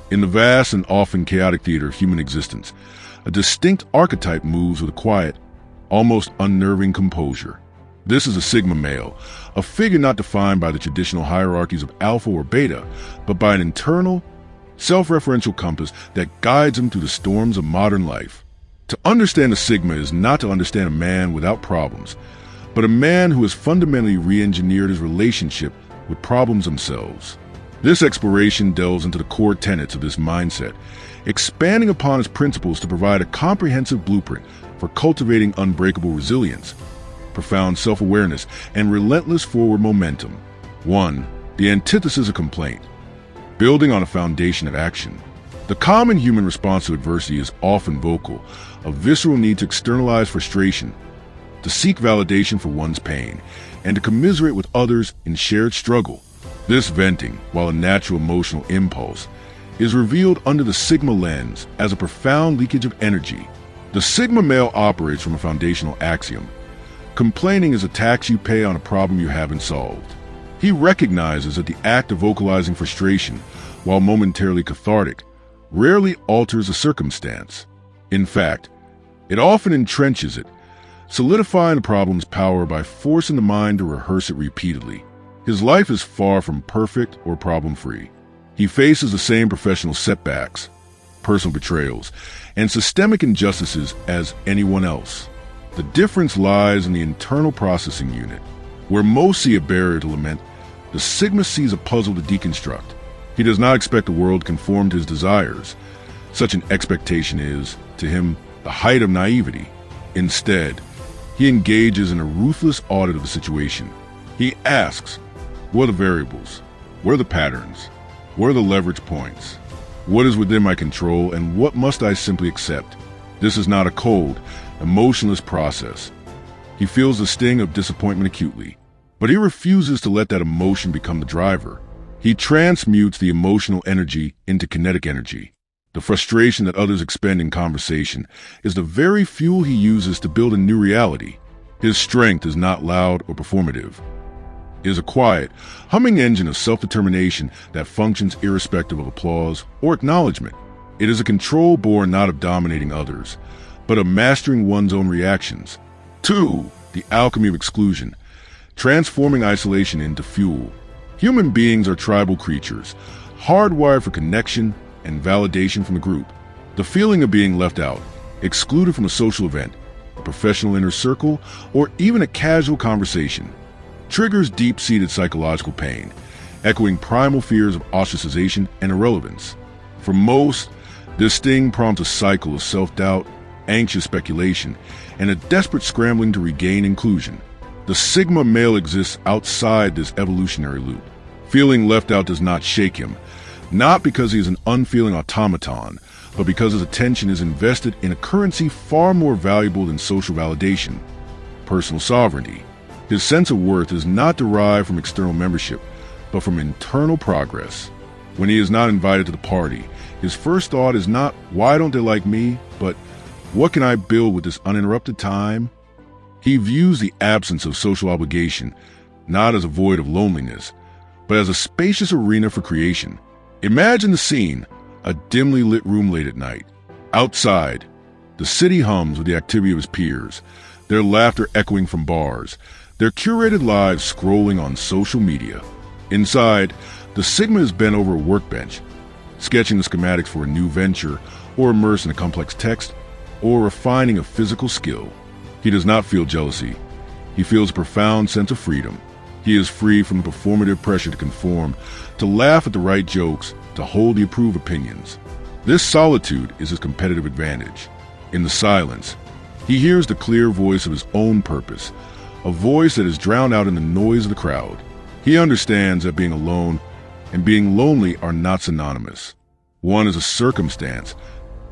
In the vast and often chaotic theater of human existence, a distinct archetype moves with a quiet, almost unnerving composure. This is a Sigma male, a figure not defined by the traditional hierarchies of alpha or beta, but by an internal, self-referential compass that guides him through the storms of modern life. To understand a Sigma is not to understand a man without problems, but a man who has fundamentally re-engineered his relationship with problems themselves. This exploration delves into the core tenets of this mindset, expanding upon its principles to provide a comprehensive blueprint for cultivating unbreakable resilience, profound self-awareness, and relentless forward momentum. 1. The antithesis of complaint. Building on a foundation of action. The common human response to adversity is often vocal, a visceral need to externalize frustration, to seek validation for one's pain, and to commiserate with others in shared struggle. This venting, while a natural emotional impulse, is revealed under the Sigma lens as a profound leakage of energy. The Sigma male operates from a foundational axiom. Complaining is a tax you pay on a problem you haven't solved. He recognizes that the act of vocalizing frustration, while momentarily cathartic, rarely alters a circumstance. In fact, it often entrenches it, solidifying the problem's power by forcing the mind to rehearse it repeatedly. His life is far from perfect or problem-free. He faces the same professional setbacks, personal betrayals, and systemic injustices as anyone else. The difference lies in the internal processing unit. Where most see a barrier to lament, the Sigma sees a puzzle to deconstruct. He does not expect the world to conform to his desires. Such an expectation is, to him, the height of naivety. Instead, he engages in a ruthless audit of the situation. He asks, what are the variables? What are the patterns? What are the leverage points? What is within my control and what must I simply accept? This is not a cold, emotionless process. He feels the sting of disappointment acutely, but he refuses to let that emotion become the driver. He transmutes the emotional energy into kinetic energy. The frustration that others expend in conversation is the very fuel he uses to build a new reality. His strength is not loud or performative. It is a quiet, humming engine of self-determination that functions irrespective of applause or acknowledgement. It is a control born not of dominating others, but of mastering one's own reactions. 2. The alchemy of exclusion, transforming isolation into fuel. Human beings are tribal creatures, hardwired for connection and validation from the group. The feeling of being left out, excluded from a social event, a professional inner circle, or even a casual conversation, triggers deep-seated psychological pain, echoing primal fears of ostracization and irrelevance. For most, this sting prompts a cycle of self-doubt, anxious speculation, and a desperate scrambling to regain inclusion. The Sigma male exists outside this evolutionary loop. Feeling left out does not shake him, not because he is an unfeeling automaton, but because his attention is invested in a currency far more valuable than social validation: personal sovereignty. His sense of worth is not derived from external membership, but from internal progress. When he is not invited to the party, his first thought is not, why don't they like me, but what can I build with this uninterrupted time? He views the absence of social obligation not as a void of loneliness, but as a spacious arena for creation. Imagine the scene, a dimly lit room late at night. Outside, the city hums with the activity of his peers, their laughter echoing from bars, their curated lives scrolling on social media. Inside, the Sigma is bent over a workbench, sketching the schematics for a new venture, or immersed in a complex text, or refining a physical skill. He does not feel jealousy. He feels a profound sense of freedom. He is free from the performative pressure to conform, to laugh at the right jokes, to hold the approved opinions. This solitude is his competitive advantage. In the silence, he hears the clear voice of his own purpose, a voice that is drowned out in the noise of the crowd. He understands that being alone and being lonely are not synonymous. One is a circumstance,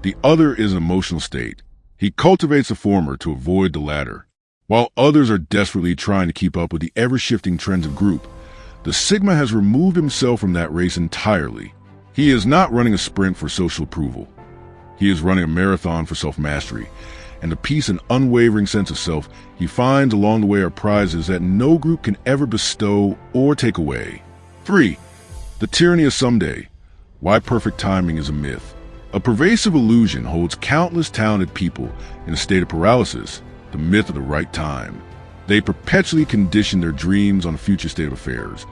the other is an emotional state. He cultivates the former to avoid the latter. While others are desperately trying to keep up with the ever-shifting trends of group, the Sigma has removed himself from that race entirely. He is not running a sprint for social approval. He is running a marathon for self-mastery, and the peace and unwavering sense of self he finds along the way are prizes that no group can ever bestow or take away. 3. The tyranny of someday. Why perfect timing is a myth. A pervasive illusion holds countless talented people in a state of paralysis, the myth of the right time. They perpetually condition their dreams on a future state of affairs.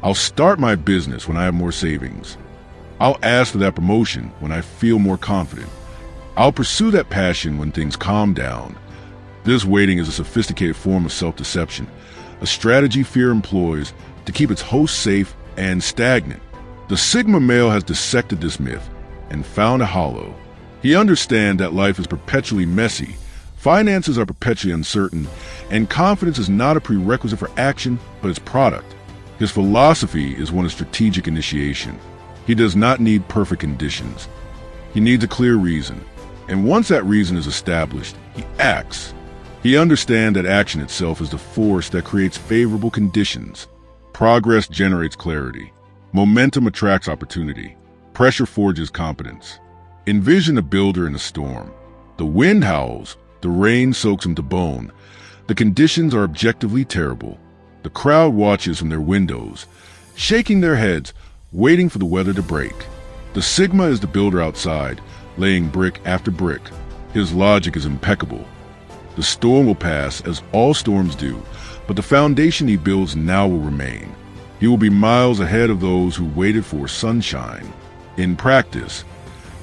I'll start my business when I have more savings. I'll ask for that promotion when I feel more confident. I'll pursue that passion when things calm down. This waiting is a sophisticated form of self-deception, a strategy fear employs to keep its host safe and stagnant. The Sigma male has dissected this myth and found a hollow. He understands that life is perpetually messy, finances are perpetually uncertain, and confidence is not a prerequisite for action, but its product. His philosophy is one of strategic initiation. He does not need perfect conditions. He needs a clear reason, and once that reason is established, he acts. He understands that action itself is the force that creates favorable conditions. Progress generates clarity. Momentum attracts opportunity. Pressure forges competence. Envision a builder in a storm. The wind howls, the rain soaks him to bone. The conditions are objectively terrible. The crowd watches from their windows, shaking their heads, waiting for the weather to break. The Sigma is the builder outside, laying brick after brick. His logic is impeccable. The storm will pass, as all storms do, but the foundation he builds now will remain. He will be miles ahead of those who waited for sunshine. In practice,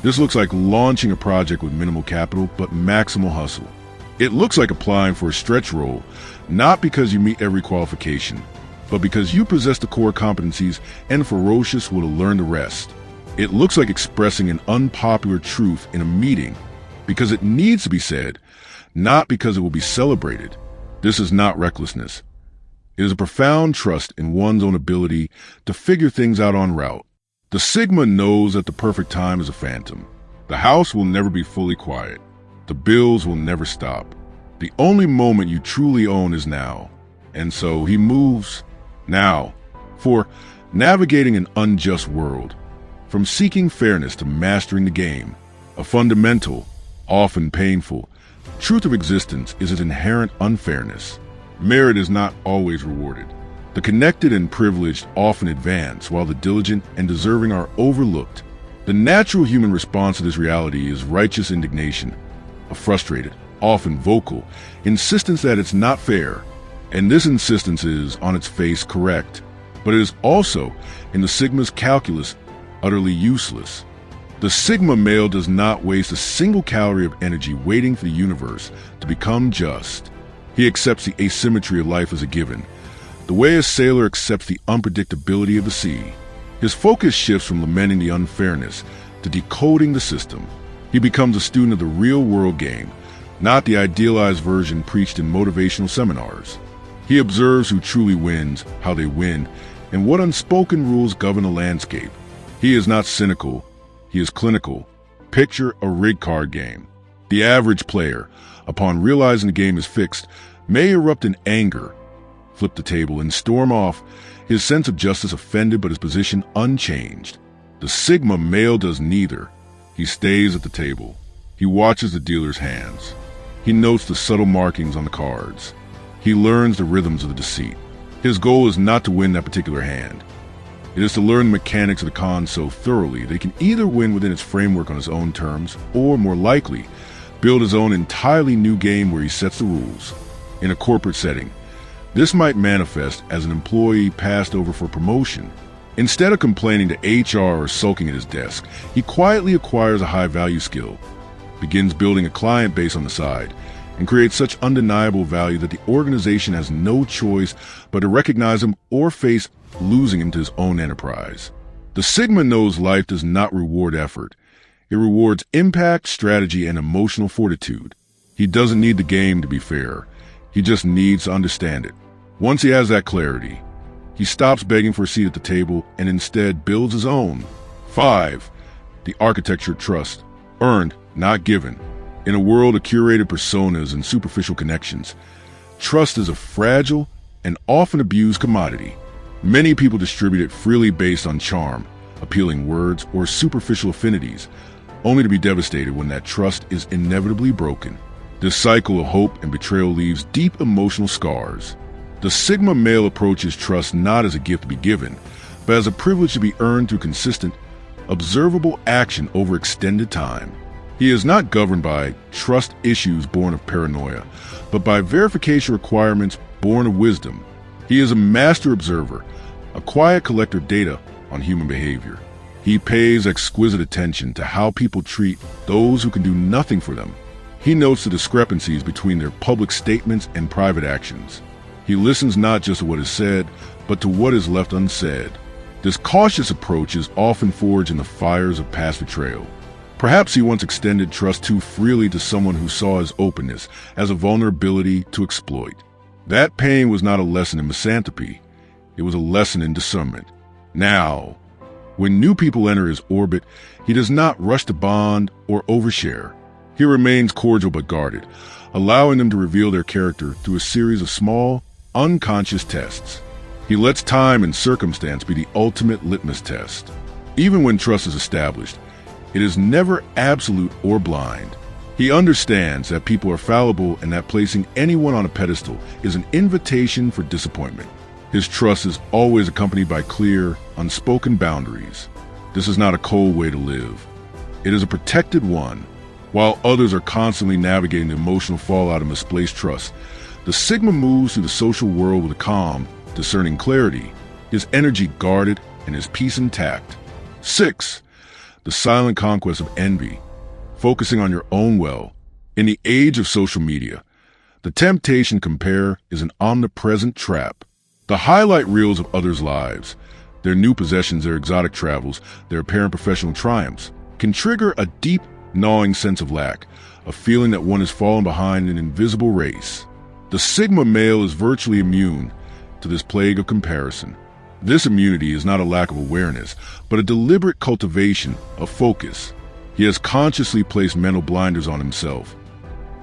this looks like launching a project with minimal capital but maximal hustle. It looks like applying for a stretch role, not because you meet every qualification, but because you possess the core competencies and ferocious will to learn the rest. It looks like expressing an unpopular truth in a meeting because it needs to be said, not because it will be celebrated. This is not recklessness. It is a profound trust in one's own ability to figure things out en route. The Sigma knows that the perfect time is a phantom. The house will never be fully quiet. The bills will never stop. The only moment you truly own is now. And so he moves now. For navigating an unjust world, from seeking fairness to mastering the game, a fundamental, often painful, truth of existence is its inherent unfairness. Merit is not always rewarded. The connected and privileged often advance, while the diligent and deserving are overlooked. The natural human response to this reality is righteous indignation, a frustrated, often vocal, insistence that it's not fair. And this insistence is, on its face, correct, but it is also, in the Sigma's calculus, utterly useless. The Sigma male does not waste a single calorie of energy waiting for the universe to become just. He accepts the asymmetry of life as a given, the way a sailor accepts the unpredictability of the sea. His focus shifts from lamenting the unfairness to decoding the system. He becomes a student of the real-world game, not the idealized version preached in motivational seminars. He observes who truly wins, how they win, and what unspoken rules govern the landscape. He is not cynical, he is clinical. Picture a rig card game. The average player, upon realizing the game is fixed, may erupt in anger, flip the table, and storm off, his sense of justice offended but his position unchanged. The Sigma male does neither. He stays at the table. He watches the dealer's hands. He notes the subtle markings on the cards. He learns the rhythms of the deceit. His goal is not to win that particular hand. It is to learn the mechanics of the con so thoroughly that he can either win within its framework on his own terms, or, more likely, build his own entirely new game where he sets the rules. In a corporate setting, this might manifest as an employee passed over for promotion. Instead of complaining to HR or sulking at his desk, he quietly acquires a high-value skill, begins building a client base on the side, and creates such undeniable value that the organization has no choice but to recognize him or face losing him to his own enterprise. The Sigma knows life does not reward effort. It rewards impact, strategy, and emotional fortitude. He doesn't need the game to be fair. He just needs to understand it. Once he has that clarity, he stops begging for a seat at the table and instead builds his own. 5. The architecture of trust. Earned, not given. In a world of curated personas and superficial connections, trust is a fragile and often abused commodity. Many people distribute it freely based on charm, appealing words, or superficial affinities, only to be devastated when that trust is inevitably broken. This cycle of hope and betrayal leaves deep emotional scars. The Sigma male approaches trust not as a gift to be given, but as a privilege to be earned through consistent, observable action over extended time. He is not governed by trust issues born of paranoia, but by verification requirements born of wisdom. He is a master observer, a quiet collector of data on human behavior. He pays exquisite attention to how people treat those who can do nothing for them. He notes the discrepancies between their public statements and private actions. He listens not just to what is said, but to what is left unsaid. This cautious approach is often forged in the fires of past betrayal. Perhaps he once extended trust too freely to someone who saw his openness as a vulnerability to exploit. That pain was not a lesson in misanthropy. It was a lesson in discernment. Now, when new people enter his orbit, he does not rush to bond or overshare. He remains cordial but guarded, allowing them to reveal their character through a series of small, unconscious tests. He lets time and circumstance be the ultimate litmus test. Even when trust is established, it is never absolute or blind. He understands that people are fallible and that placing anyone on a pedestal is an invitation for disappointment. His trust is always accompanied by clear, unspoken boundaries. This is not a cold way to live. It is a protected one. While others are constantly navigating the emotional fallout of misplaced trust, the Sigma moves through the social world with a calm, discerning clarity, his energy guarded and his peace intact. 6. The silent conquest of envy, focusing on your own well. In the age of social media, the temptation to compare is an omnipresent trap. The highlight reels of others' lives, their new possessions, their exotic travels, their apparent professional triumphs, can trigger a deep, gnawing sense of lack, a feeling that one has fallen behind an invisible race. The Sigma male is virtually immune to this plague of comparison. This immunity is not a lack of awareness, but a deliberate cultivation of focus. He has consciously placed mental blinders on himself,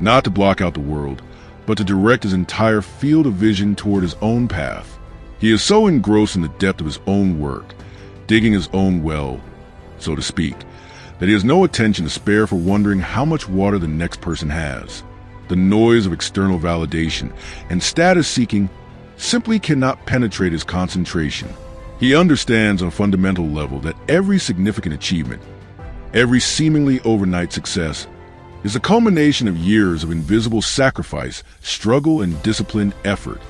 not to block out the world, but to direct his entire field of vision toward his own path. He is so engrossed in the depth of his own work, digging his own well, so to speak, that he has no attention to spare for wondering how much water the next person has. The noise of external validation and status seeking simply cannot penetrate his concentration. He understands on a fundamental level that every significant achievement, every seemingly overnight success, is a culmination of years of invisible sacrifice, struggle, and disciplined effort.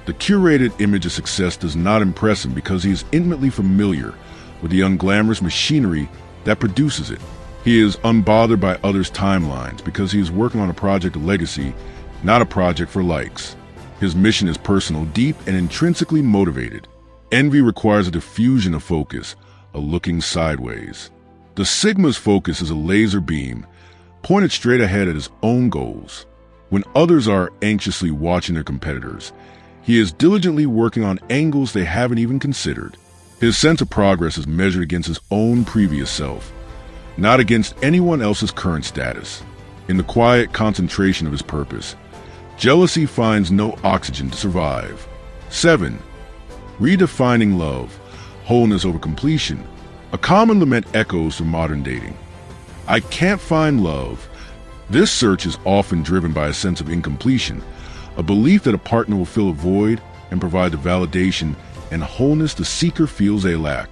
The curated image of success does not impress him because he is intimately familiar with the unglamorous machinery that produces it. He is unbothered by others' timelines because he is working on a project of legacy, not a project for likes. His mission is personal, deep, and intrinsically motivated. Envy requires a diffusion of focus, a looking sideways. The Sigma's focus is a laser beam, pointed straight ahead at his own goals. When others are anxiously watching their competitors, he is diligently working on angles they haven't even considered. His sense of progress is measured against his own previous self, not against anyone else's current status. In the quiet concentration of his purpose, jealousy finds no oxygen to survive. 7. Redefining love, wholeness over completion. A common lament echoes through modern dating. I can't find love. This search is often driven by a sense of incompletion, a belief that a partner will fill a void and provide the validation and wholeness the seeker feels they lack.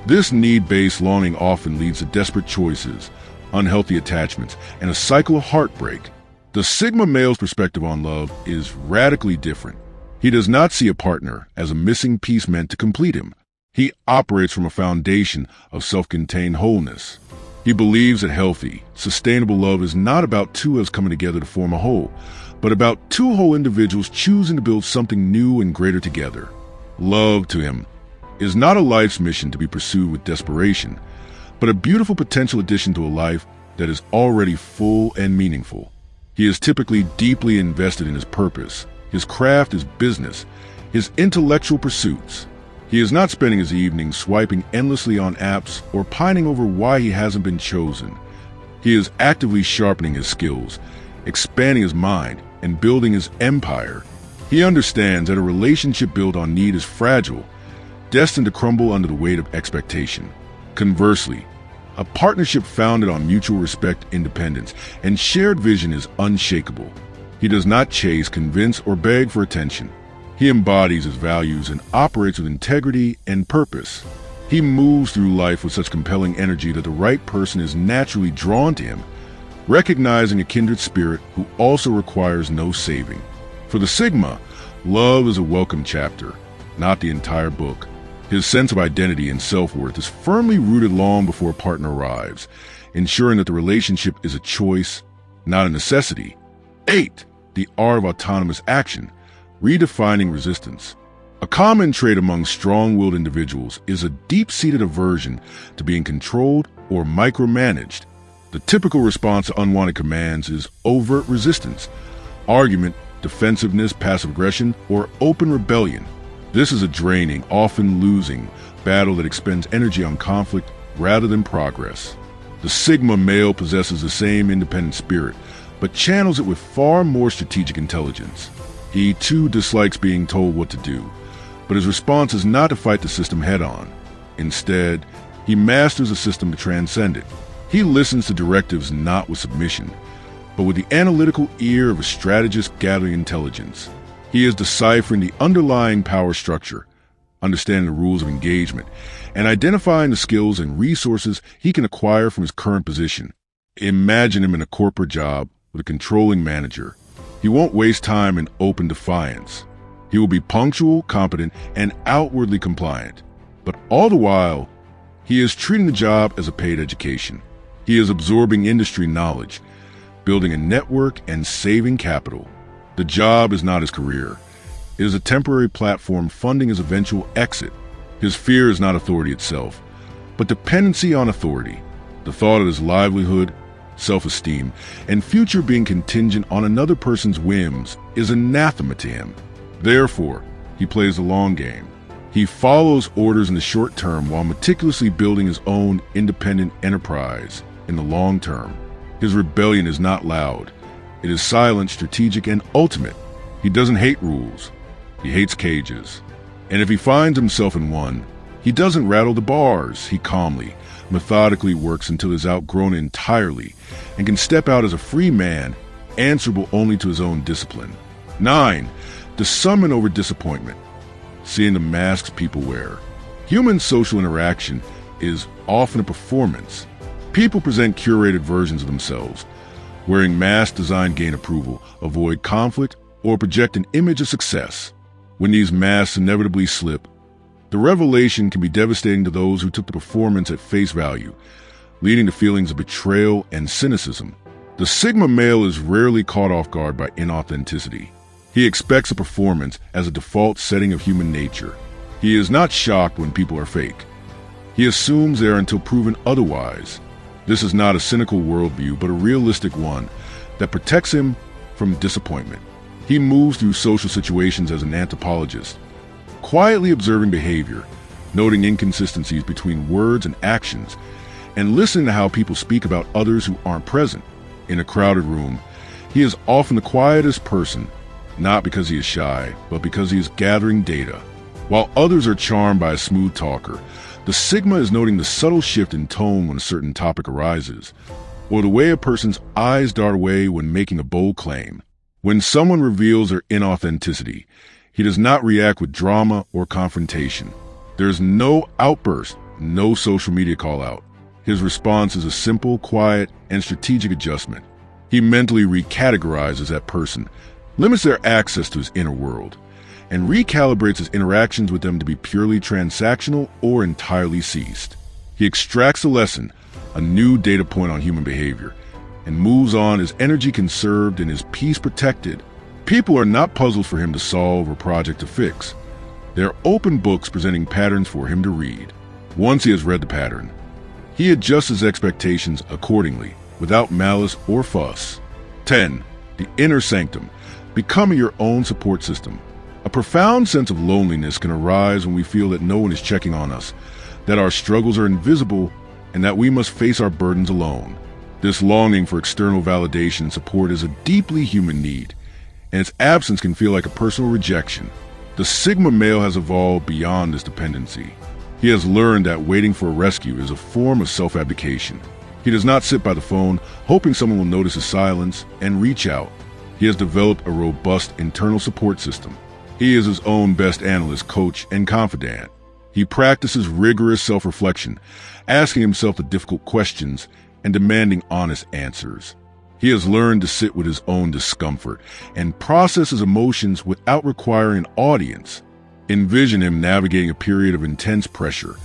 This need-based longing often leads to desperate choices, unhealthy attachments, and a cycle of heartbreak. The Sigma male's perspective on love is radically different. He does not see a partner as a missing piece meant to complete him. He operates from a foundation of self-contained wholeness. He believes that healthy, sustainable love is not about two of us coming together to form a whole, but about two whole individuals choosing to build something new and greater together. Love, to him, is not a life's mission to be pursued with desperation, but a beautiful potential addition to a life that is already full and meaningful. He is typically deeply invested in his purpose, his craft, his business, his intellectual pursuits. He is not spending his evenings swiping endlessly on apps or pining over why he hasn't been chosen. He is actively sharpening his skills, expanding his mind, and building his empire. He understands that a relationship built on need is fragile, destined to crumble under the weight of expectation. Conversely, a partnership founded on mutual respect, independence, and shared vision is unshakable. He does not chase, convince, or beg for attention. He embodies his values and operates with integrity and purpose. He moves through life with such compelling energy that the right person is naturally drawn to him, recognizing a kindred spirit who also requires no saving. For the Sigma, love is a welcome chapter, not the entire book. His sense of identity and self-worth is firmly rooted long before a partner arrives, ensuring that the relationship is a choice, not a necessity. 8. The art of autonomous action, redefining resistance. A common trait among strong-willed individuals is a deep-seated aversion to being controlled or micromanaged. The typical response to unwanted commands is overt resistance, argument, defensiveness, passive aggression, or open rebellion. This is a draining, often losing, battle that expends energy on conflict rather than progress. The Sigma male possesses the same independent spirit, but channels it with far more strategic intelligence. He too dislikes being told what to do, but his response is not to fight the system head-on. Instead, he masters the system to transcend it. He listens to directives not with submission, but with the analytical ear of a strategist gathering intelligence. He is deciphering the underlying power structure, understanding the rules of engagement, and identifying the skills and resources he can acquire from his current position. Imagine him in a corporate job with a controlling manager. He won't waste time in open defiance. He will be punctual, competent, and outwardly compliant. But all the while, he is treating the job as a paid education. He is absorbing industry knowledge, building a network, and saving capital. The job is not his career. It is a temporary platform funding his eventual exit. His fear is not authority itself, but dependency on authority. The thought of his livelihood, self-esteem, and future being contingent on another person's whims is anathema to him. Therefore, he plays the long game. He follows orders in the short term while meticulously building his own independent enterprise in the long term. His rebellion is not loud. It is silent, strategic, and ultimate. He doesn't hate rules. He hates cages. And if he finds himself in one, he doesn't rattle the bars. He calmly, methodically works until he is outgrown entirely and can step out as a free man, answerable only to his own discipline. 9. The summon over disappointment, seeing the masks people wear. Human social interaction is often a performance. People present curated versions of themselves, wearing masks designed to gain approval, avoid conflict, or project an image of success. When these masks inevitably slip, the revelation can be devastating to those who took the performance at face value, leading to feelings of betrayal and cynicism. The Sigma male is rarely caught off guard by inauthenticity. He expects a performance as a default setting of human nature. He is not shocked when people are fake. He assumes they are until proven otherwise. This is not a cynical worldview, but a realistic one that protects him from disappointment. He moves through social situations as an anthropologist, quietly observing behavior, noting inconsistencies between words and actions, and listening to how people speak about others who aren't present. In a crowded room, he is often the quietest person, not because he is shy, but because he is gathering data. While others are charmed by a smooth talker, the Sigma is noting the subtle shift in tone when a certain topic arises, or the way a person's eyes dart away when making a bold claim. When someone reveals their inauthenticity, he does not react with drama or confrontation. There is no outburst, no social media call-out. His response is a simple, quiet, and strategic adjustment. He mentally recategorizes that person, limits their access to his inner world, and recalibrates his interactions with them to be purely transactional or entirely ceased. He extracts a lesson, a new data point on human behavior, and moves on, his energy conserved and his peace protected. People are not puzzles for him to solve or project to fix. They are open books presenting patterns for him to read. Once he has read the pattern, he adjusts his expectations accordingly, without malice or fuss. 10. The inner sanctum, becoming your own support system. A profound sense of loneliness can arise when we feel that no one is checking on us, that our struggles are invisible, and that we must face our burdens alone. This longing for external validation and support is a deeply human need, and its absence can feel like a personal rejection. The Sigma male has evolved beyond this dependency. He has learned that waiting for a rescue is a form of self-abdication. He does not sit by the phone, hoping someone will notice his silence and reach out. He has developed a robust internal support system. He is his own best analyst, coach, and confidant. He practices rigorous self-reflection, asking himself the difficult questions and demanding honest answers. He has learned to sit with his own discomfort and process his emotions without requiring an audience. Envision him navigating a period of intense pressure,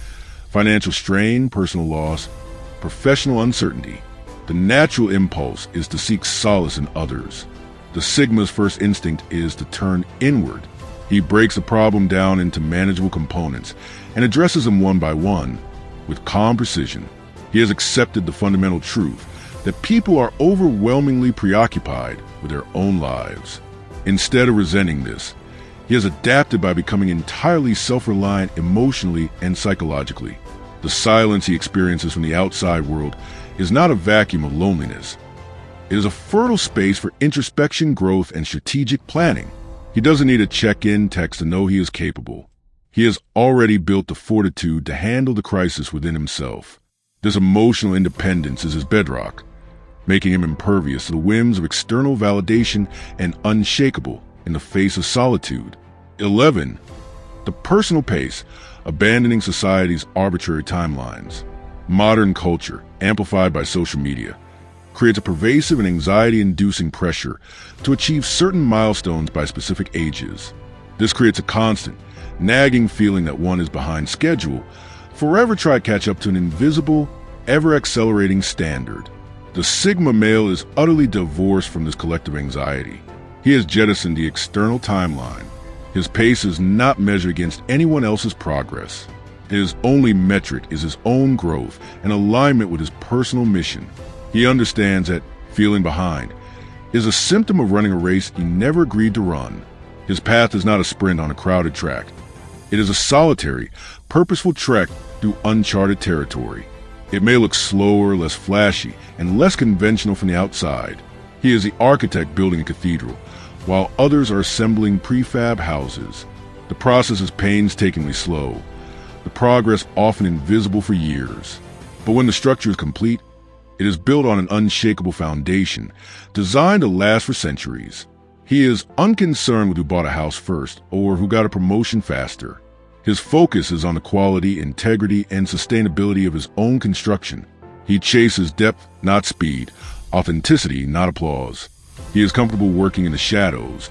financial strain, personal loss, professional uncertainty. The natural impulse is to seek solace in others. The Sigma's first instinct is to turn inward. He breaks the problem down into manageable components and addresses them one by one with calm precision. He has accepted the fundamental truth that people are overwhelmingly preoccupied with their own lives. Instead of resenting this, he has adapted by becoming entirely self-reliant emotionally and psychologically. The silence he experiences from the outside world is not a vacuum of loneliness. It is a fertile space for introspection, growth, and strategic planning. He doesn't need a check-in text to know he is capable. He has already built the fortitude to handle the crisis within himself. This emotional independence is his bedrock, making him impervious to the whims of external validation and unshakable in the face of solitude. 11. The personal pace, abandoning society's arbitrary timelines. Modern culture, amplified by social media, creates a pervasive and anxiety-inducing pressure to achieve certain milestones by specific ages. This creates a constant, nagging feeling that one is behind schedule, forever try to catch up to an invisible, ever-accelerating standard. The Sigma male is utterly divorced from this collective anxiety. He has jettisoned the external timeline. His pace is not measured against anyone else's progress. His only metric is his own growth and alignment with his personal mission. He understands that feeling behind is a symptom of running a race he never agreed to run. His path is not a sprint on a crowded track. It is a solitary, purposeful trek through uncharted territory. It may look slower, less flashy, and less conventional from the outside. He is the architect building a cathedral, while others are assembling prefab houses. The process is painstakingly slow, the progress often invisible for years. But when the structure is complete, it is built on an unshakable foundation, designed to last for centuries. He is unconcerned with who bought a house first or who got a promotion faster. His focus is on the quality, integrity, and sustainability of his own construction. He chases depth, not speed, authenticity, not applause. He is comfortable working in the shadows,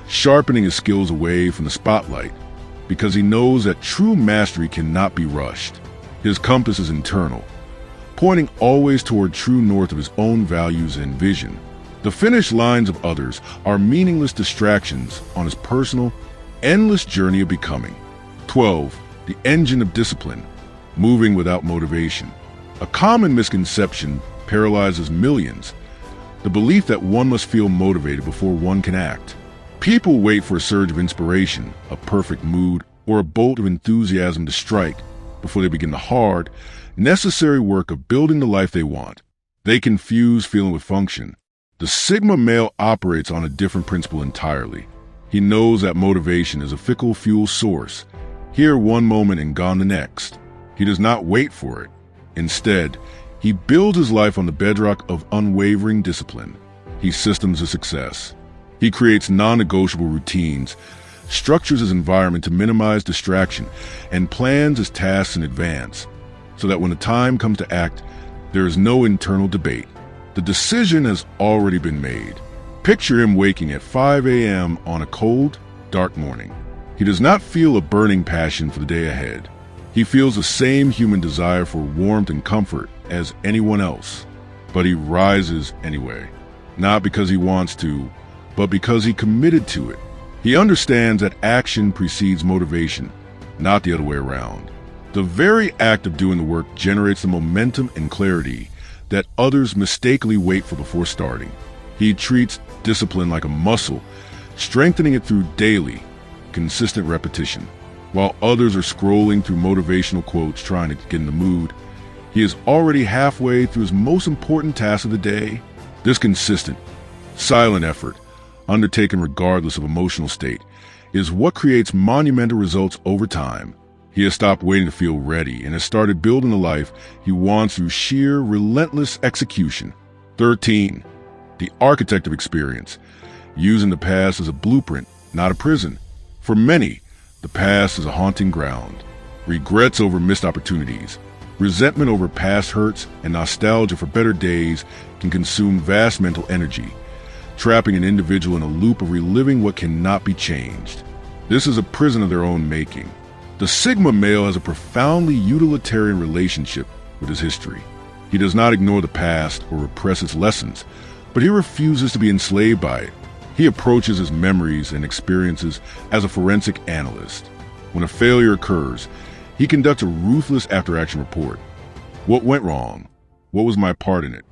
sharpening his skills away from the spotlight, because he knows that true mastery cannot be rushed. His compass is internal, pointing always toward true north of his own values and vision. The finish lines of others are meaningless distractions on his personal, endless journey of becoming. 12. The engine of discipline, moving without motivation. A common misconception paralyzes millions: the belief that one must feel motivated before one can act. People wait for a surge of inspiration, a perfect mood, or a bolt of enthusiasm to strike before they begin the hard, necessary work of building the life they want. They confuse feeling with function. The Sigma male operates on a different principle entirely. He knows that motivation is a fickle fuel source, here one moment and gone the next. He does not wait for it. Instead, he builds his life on the bedrock of unwavering discipline. He systems his success. He creates non-negotiable routines, structures his environment to minimize distraction, and plans his tasks in advance, so that when the time comes to act, there is no internal debate. The decision has already been made. Picture him waking at 5 a.m. on a cold, dark morning. He does not feel a burning passion for the day ahead. He feels the same human desire for warmth and comfort as anyone else. But he rises anyway, not because he wants to, but because he committed to it. He understands that action precedes motivation, not the other way around. The very act of doing the work generates the momentum and clarity that others mistakenly wait for before starting. He treats discipline like a muscle, strengthening it through daily, consistent repetition. While others are scrolling through motivational quotes trying to get in the mood, he is already halfway through his most important task of the day. This consistent, silent effort, undertaken regardless of emotional state, is what creates monumental results over time. He has stopped waiting to feel ready and has started building the life he wants through sheer, relentless execution. 13. The architect of experience, using the past as a blueprint, not a prison. For many, the past is a haunting ground, Regrets over missed opportunities, resentment over past hurts, and nostalgia for better days can consume vast mental energy, trapping an individual in a loop of reliving what cannot be changed. This is a prison of their own making. The Sigma male has a profoundly utilitarian relationship with his history. He does not ignore the past or repress its lessons, but he refuses to be enslaved by it. He approaches his memories and experiences as a forensic analyst. When a failure occurs, he conducts a ruthless after-action report. What went wrong? What was my part in it?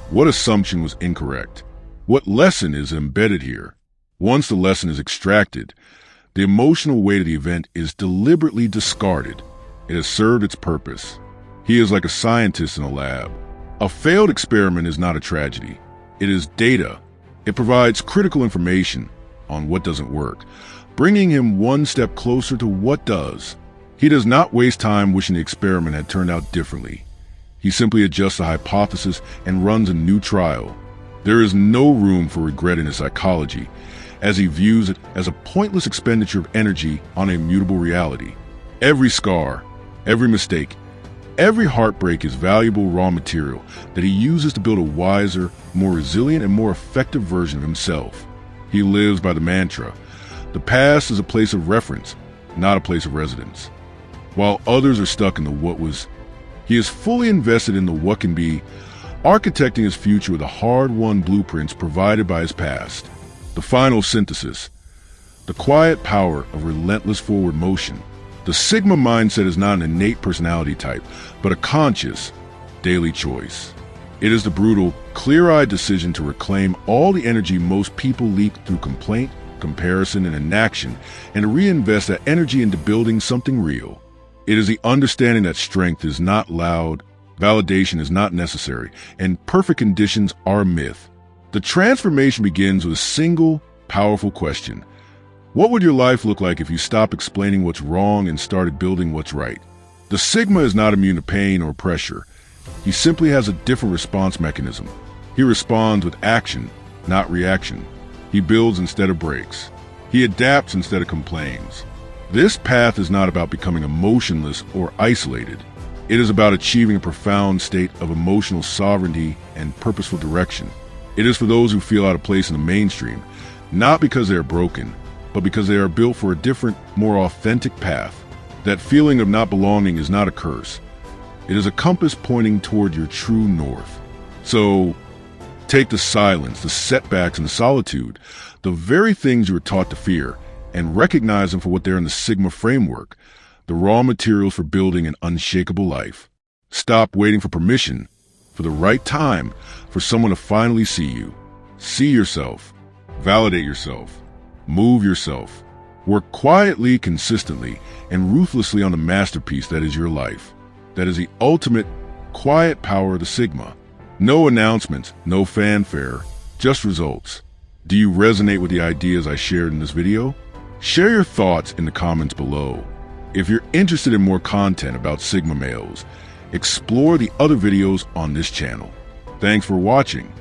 What assumption was incorrect? What lesson is embedded here? Once the lesson is extracted, the emotional weight of the event is deliberately discarded. It has served its purpose. He is like a scientist in a lab. A failed experiment is not a tragedy. It is data. It provides critical information on what doesn't work, bringing him one step closer to what does. He does not waste time wishing the experiment had turned out differently. He simply adjusts the hypothesis and runs a new trial. There is no room for regret in his psychology, as he views it as a pointless expenditure of energy on a mutable reality. Every scar, every mistake, every heartbreak is valuable raw material that he uses to build a wiser, more resilient, and more effective version of himself. He lives by the mantra, the past is a place of reference, not a place of residence. While others are stuck in the what was, he is fully invested in the what can be, architecting his future with the hard-won blueprints provided by his past. The final synthesis, the quiet power of relentless forward motion. The Sigma mindset is not an innate personality type, but a conscious, daily choice. It is the brutal, clear-eyed decision to reclaim all the energy most people leak through complaint, comparison, and inaction, and to reinvest that energy into building something real. It is the understanding that strength is not loud, validation is not necessary, and perfect conditions are a myth. The transformation begins with a single, powerful question. What would your life look like if you stopped explaining what's wrong and started building what's right? The Sigma is not immune to pain or pressure. He simply has a different response mechanism. He responds with action, not reaction. He builds instead of breaks. He adapts instead of complains. This path is not about becoming emotionless or isolated. It is about achieving a profound state of emotional sovereignty and purposeful direction. It is for those who feel out of place in the mainstream, not because they are broken, but because they are built for a different, more authentic path. That feeling of not belonging is not a curse. It is a compass pointing toward your true north. So, take the silence, the setbacks, and the solitude, the very things you were taught to fear, and recognize them for what they are in the Sigma framework, the raw materials for building an unshakable life. Stop waiting for permission, for the right time, for someone to finally see you. See yourself, validate yourself, move yourself. Work quietly, consistently, and ruthlessly on the masterpiece that is your life. That is the ultimate quiet power of the Sigma. No announcements, no fanfare, just results. Do you resonate with the ideas I shared in this video? Share your thoughts in the comments below. If you're interested in more content about Sigma males, explore the other videos on this channel. Thanks for watching.